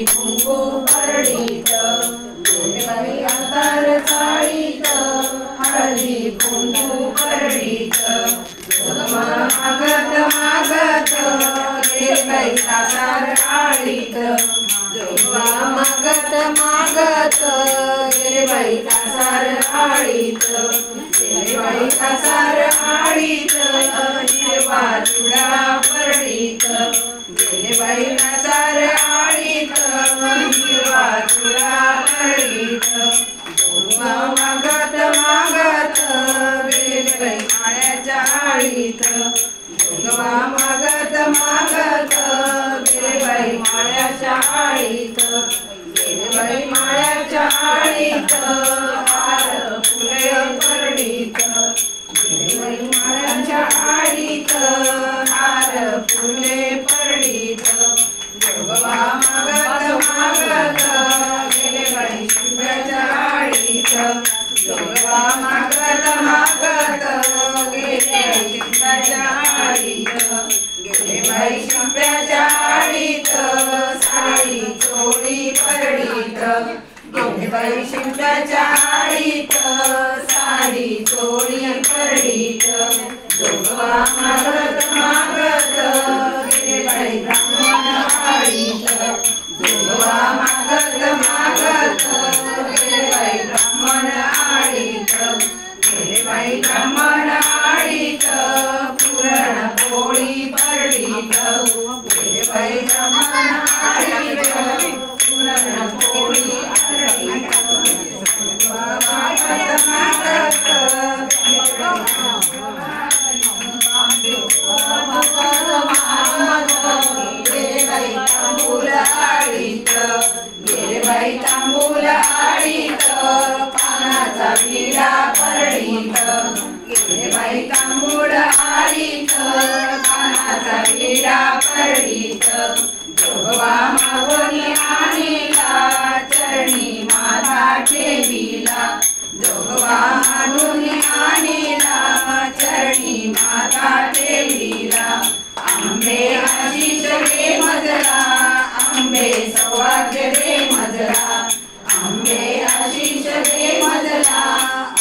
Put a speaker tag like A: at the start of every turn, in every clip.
A: कुंकू परडीत गेले बाई अंतर चाळीत हळदी कुंकू परडीत मागत मागत गेले बाई सासर आळीत मागत मागत गेले बाई सासर आळीत गेले बाई सासर आळीत हिरवा चुडा परडीत गेले बाई सासर आळीत हिरवा चुडा परडीत मागत मागत गेले बाई माळ्याच्या आळीत मागत मागत गेले बाई माळ्याच्या आळीत गेले बाई माळ्याच्या आळीत हार फुले परडीत गेले बाई माळ्याच्या आळीत हार फुले परडीत मागत मागत गेले बाई शिंब्याच्या आळीत मागत मागत गेले शिंब्याच्या आळीत गेले बाई शिंब्याच्या आळीत साडी चोळी परडीत गेले बाई शिंब्याच्या आळीत साडी चोळी परडीत मागत मागत गेले बाई ब्राह्मण आळीत मागत मागत गेले बाई ब्राह्मण आळीत गेले बाई ब्राह्मण आळीत पुरण पोळी परडीत गेले बाई ब्राह्मण आळीत पुरण पोळी परडीत मागत मागत गेले बाई तांबूल आळीत गेले बाई तांबूल आळीत पानाचा विडा परडीत गेले बाई तांबूल आळीत पानाचा विडा परडीत जोगवा मागोनी आणीला चरणी माथा ठेवीला जोगवा मागोनी आणीला चरणी माथा ठेवीला आंबे आशिष रे मजला आंबे सौभाग्य रे मजला आंबे आशिष रे मजला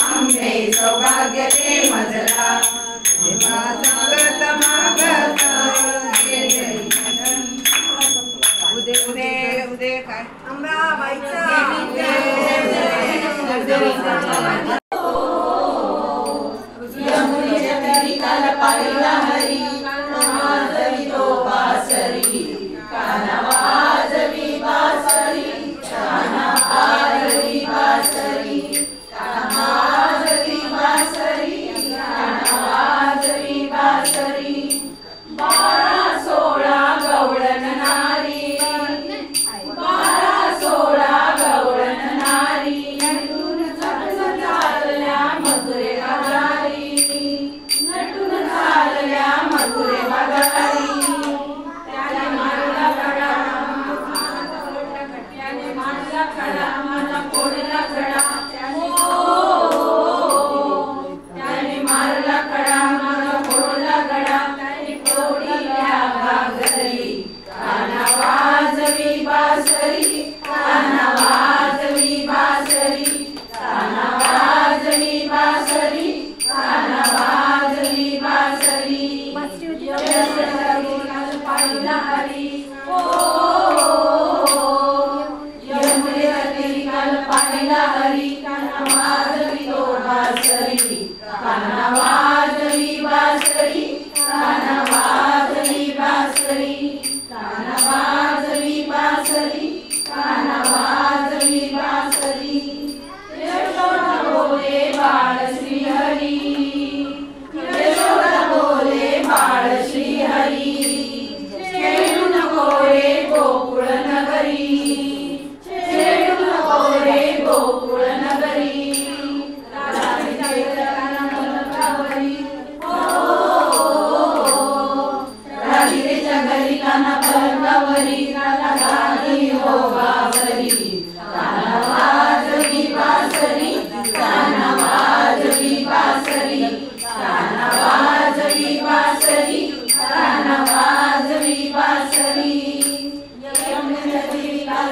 A: आंबे सौभाग्य रे मजला मागत मागत गेले उदे उदे उदे काय अंबाबाईचा पाहिला हरी वाजवी तो बासरी काना वाजवी बासरी काना वाजवी बासरी काना वाजवी बासरी काना वाजवी बासरी 12-16 गवळण नारी 12-16 गवळण नारी नटून चालल्या मधुरे गारी नटून चालल्या मधुरे गारी त्याने मारला कडा त्याने मारला कडा माझा फोडला कडा त्याने मारला कडा माझा फोडला कडा त्याने फोडल्या घागरी काना वाजवी बासरी काना वाजवी बासरी काना वाजवी बासरी काना वाजवी बासरी पाहिला हरी यमुने तरी काल पाहिला हरी काना वाजवी तो बासरी काना वाजवी बासरी काना वाजवी बासरी काना वाजवी बासरी काना वाजवी बासरी यशोदा बोले बाळ श्री हरी यशोदा बोले बाळ श्री हरी खेळू नको रे गोकुळ नगरी खेळू नको रे गोकुळ नगरी राधीरेच्या घरी काना पलंगावरी राधी हो बावरी काना वाजवी बासरी काना वाजवी बासरी काना वाजवी बासरी काना वाजवी बासरी यमुने तरी काल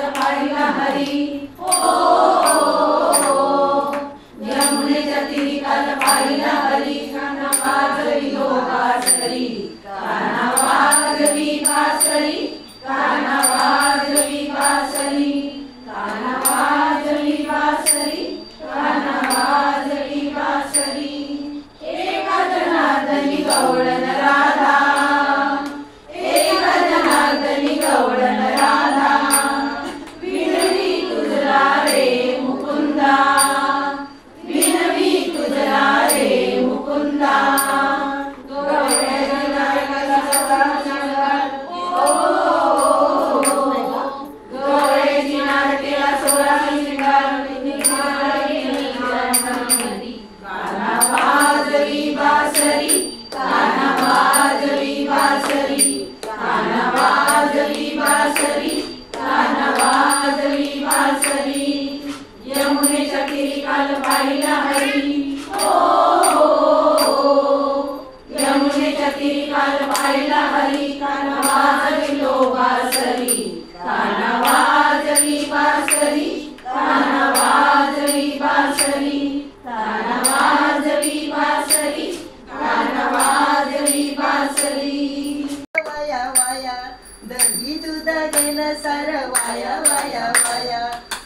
B: वाया वाया वाया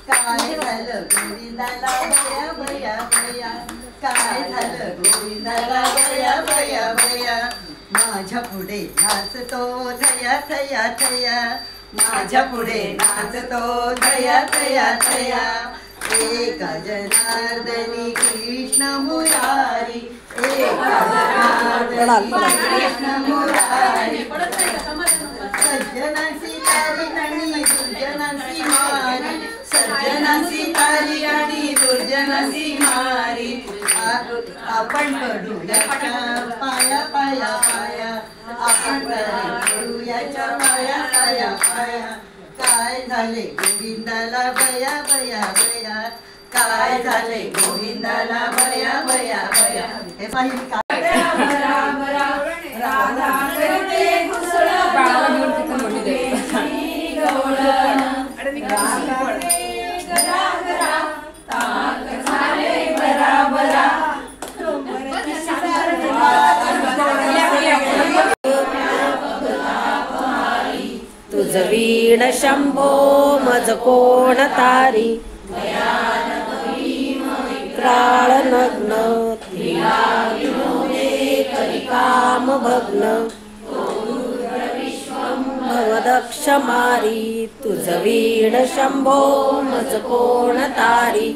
B: काय झालं गोविंदाला बया बया बया काय झालं गोविंदाला बया बया बया माझ्या पुढे नाचतो थया थया थया माझ्या पुढे नाचतो थया थया थया एक जनार्दनी कृष्ण मुरारी एक जनार्दनी कृष्ण मुरारी सज्जनांची तारी आणि दुर्जनांची मारी सज्जनांची तारी आणि दुर्जनांची मारी आपण पडूयाच्या पाया पाया पाया आपण पडूयाच्या पाया पाया पाया काय झाले गोविंदाला बया बया बया काय झाले गोविंदाला बया बया बया हे पाहिजे
C: तुझ वीण शंभो मज कोण तारी त्राळ नग्न काम भग्न भवदक्ष मारी तुझ वीण शंभो मज कोण तारी